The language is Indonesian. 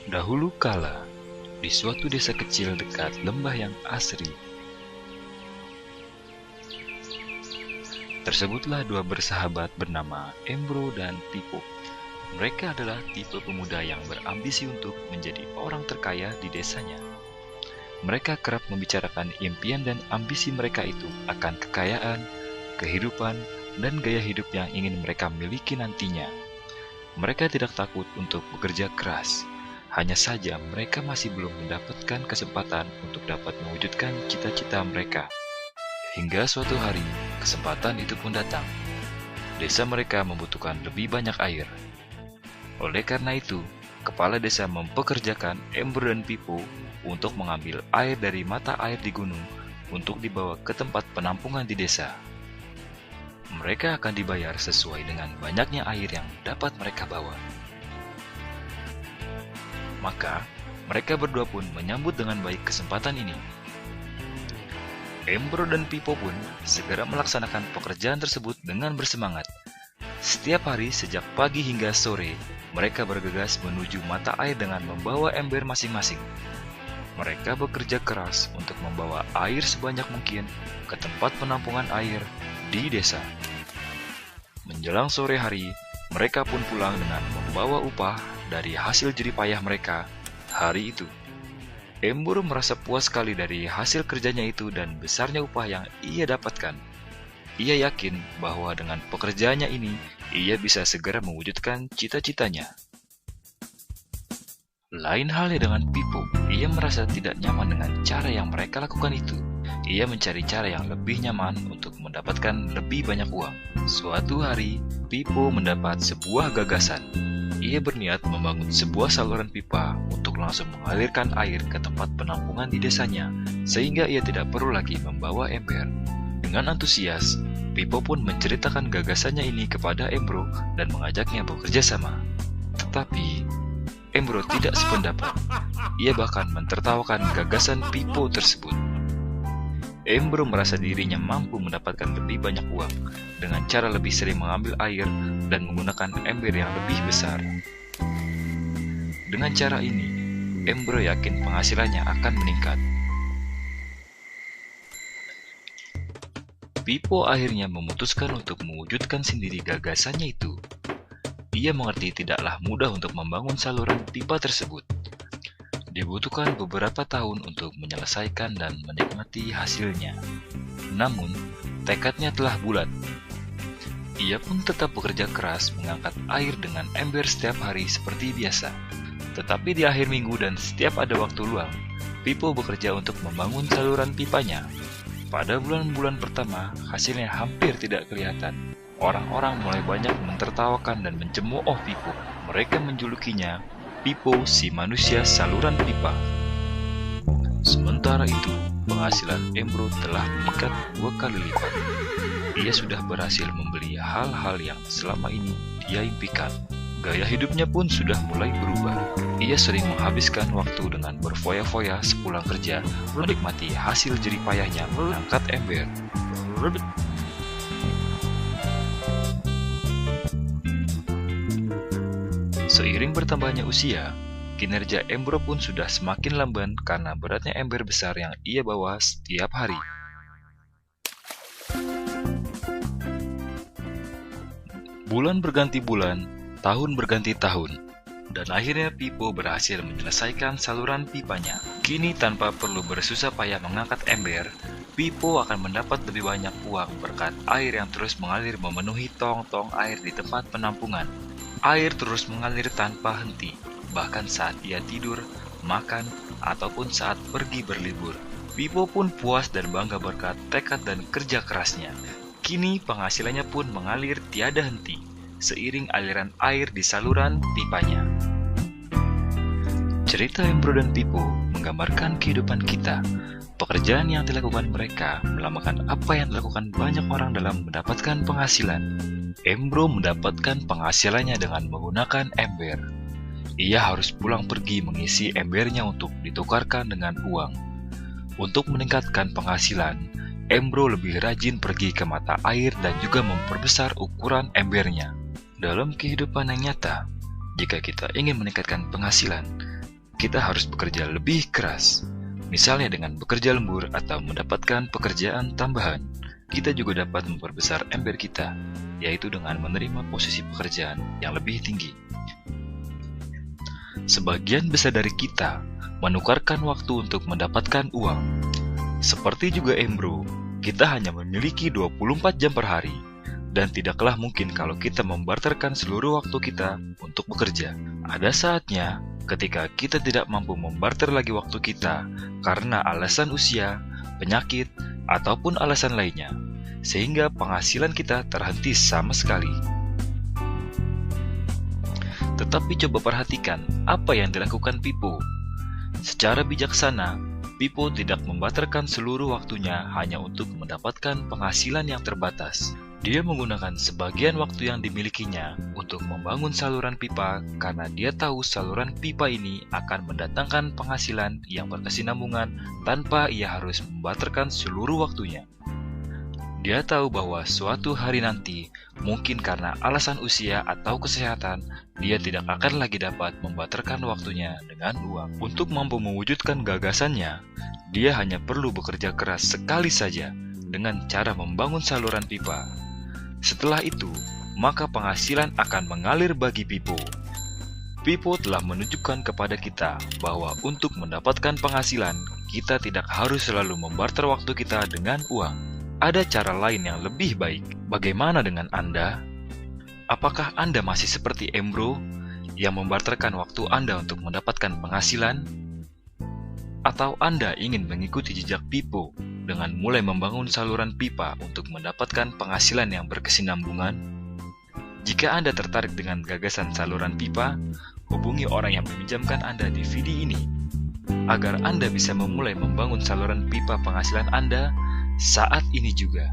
Dahulu kala, di suatu desa kecil dekat lembah yang asri, tersebutlah dua bersahabat bernama Embro dan Pipo. Mereka adalah tipe pemuda yang berambisi untuk menjadi orang terkaya di desanya. Mereka kerap membicarakan impian dan ambisi mereka itu akan kekayaan, kehidupan, dan gaya hidup yang ingin mereka miliki nantinya. Mereka tidak takut untuk bekerja keras. Hanya saja mereka masih belum mendapatkan kesempatan untuk dapat mewujudkan cita-cita mereka. Hingga suatu hari, kesempatan itu pun datang. Desa mereka membutuhkan lebih banyak air. Oleh karena itu, kepala desa mempekerjakan Embro dan Pipo untuk mengambil air dari mata air di gunung untuk dibawa ke tempat penampungan di desa. Mereka akan dibayar sesuai dengan banyaknya air yang dapat mereka bawa. Maka, mereka berdua pun menyambut dengan baik kesempatan ini. Embro dan Pipo pun segera melaksanakan pekerjaan tersebut dengan bersemangat. Setiap hari sejak pagi hingga sore, mereka bergegas menuju mata air dengan membawa ember masing-masing. Mereka bekerja keras untuk membawa air sebanyak mungkin ke tempat penampungan air di desa. Menjelang sore hari, mereka pun pulang dengan membawa upah dari hasil jerih payah mereka hari itu. Embro merasa puas sekali dari hasil kerjanya itu dan besarnya upah yang ia dapatkan. Ia yakin bahwa dengan pekerjaannya ini, ia bisa segera mewujudkan cita-citanya. Lain halnya dengan Pipo, ia merasa tidak nyaman dengan cara yang mereka lakukan itu. Ia mencari cara yang lebih nyaman untuk mendapatkan lebih banyak uang. Suatu hari, Pipo mendapat sebuah gagasan. Ia berniat membangun sebuah saluran pipa untuk langsung mengalirkan air ke tempat penampungan di desanya, sehingga ia tidak perlu lagi membawa ember. Dengan antusias, Pipo pun menceritakan gagasannya ini kepada Embro dan mengajaknya bekerja sama. Tetapi, Embro tidak sependapat. Ia bahkan mentertawakan gagasan Pipo tersebut. Embro merasa dirinya mampu mendapatkan lebih banyak uang dengan cara lebih sering mengambil air dan menggunakan ember yang lebih besar. Dengan cara ini, Embro yakin penghasilannya akan meningkat. Pipo akhirnya memutuskan untuk mewujudkan sendiri gagasannya itu. Ia mengerti tidaklah mudah untuk membangun saluran pipa tersebut. Dibutuhkan beberapa tahun untuk menyelesaikan dan menikmati hasilnya. Namun, tekadnya telah bulat. Ia pun tetap bekerja keras mengangkat air dengan ember setiap hari seperti biasa. Tetapi di akhir minggu dan setiap ada waktu luang, Pipo bekerja untuk membangun saluran pipanya. Pada bulan-bulan pertama, hasilnya hampir tidak kelihatan. Orang-orang mulai banyak mentertawakan dan mencemooh Pipo. Mereka menjulukinya Pipo si manusia saluran pipa. Sementara itu, penghasilan Embro telah meningkat 2 kali lipat. Ia sudah berhasil membeli hal-hal yang selama ini dia impikan. Gaya hidupnya pun sudah mulai berubah. Ia sering menghabiskan waktu dengan berfoya-foya sepulang kerja, menikmati hasil jerih payahnya mengangkat ember. Seiring bertambahnya usia, kinerja Embro pun sudah semakin lamban karena beratnya ember besar yang ia bawa setiap hari. Bulan berganti bulan, tahun berganti tahun, dan akhirnya Pipo berhasil menyelesaikan saluran pipanya. Kini tanpa perlu bersusah payah mengangkat ember, Pipo akan mendapat lebih banyak uang berkat air yang terus mengalir memenuhi tong-tong air di tempat penampungan. Air terus mengalir tanpa henti, bahkan saat ia tidur, makan, ataupun saat pergi berlibur. Pipo pun puas dan bangga berkat tekad dan kerja kerasnya. Kini penghasilannya pun mengalir tiada henti, seiring aliran air di saluran pipanya. Cerita Embro dan Pipo menggambarkan kehidupan kita. Pekerjaan yang dilakukan mereka melambangkan apa yang dilakukan banyak orang dalam mendapatkan penghasilan. Embro mendapatkan penghasilannya dengan menggunakan ember. Ia harus pulang pergi mengisi embernya untuk ditukarkan dengan uang. Untuk meningkatkan penghasilan, Embro lebih rajin pergi ke mata air dan juga memperbesar ukuran embernya. Dalam kehidupan yang nyata, jika kita ingin meningkatkan penghasilan, kita harus bekerja lebih keras. Misalnya dengan bekerja lembur atau mendapatkan pekerjaan tambahan. Kita juga dapat memperbesar ember kita, yaitu dengan menerima posisi pekerjaan yang lebih tinggi. Sebagian besar dari kita menukarkan waktu untuk mendapatkan uang. Seperti juga Embro, kita hanya memiliki 24 jam per hari, dan tidaklah mungkin kalau kita membarterkan seluruh waktu kita untuk bekerja. Ada saatnya ketika kita tidak mampu membarter lagi waktu kita karena alasan usia, penyakit, ataupun alasan lainnya, sehingga penghasilan kita terhenti sama sekali. Tetapi coba perhatikan apa yang dilakukan Pippo. Secara bijaksana, Pippo tidak membarterkan seluruh waktunya hanya untuk mendapatkan penghasilan yang terbatas. Dia menggunakan sebagian waktu yang dimilikinya untuk membangun saluran pipa karena dia tahu saluran pipa ini akan mendatangkan penghasilan yang berkesinambungan tanpa ia harus membarterkan seluruh waktunya. Dia tahu bahwa suatu hari nanti, mungkin karena alasan usia atau kesehatan, dia tidak akan lagi dapat membarterkan waktunya dengan uang. Untuk mampu mewujudkan gagasannya, dia hanya perlu bekerja keras sekali saja dengan cara membangun saluran pipa. Setelah itu, maka penghasilan akan mengalir bagi Pippo. Pippo telah menunjukkan kepada kita bahwa untuk mendapatkan penghasilan, kita tidak harus selalu membarter waktu kita dengan uang. Ada cara lain yang lebih baik. Bagaimana dengan Anda? Apakah Anda masih seperti Embro yang membarterkan waktu Anda untuk mendapatkan penghasilan? Atau Anda ingin mengikuti jejak Pippo dengan mulai membangun saluran pipa untuk mendapatkan penghasilan yang berkesinambungan? Jika Anda tertarik dengan gagasan saluran pipa, hubungi orang yang meminjamkan Anda DVD ini, agar Anda bisa memulai membangun saluran pipa penghasilan Anda saat ini juga.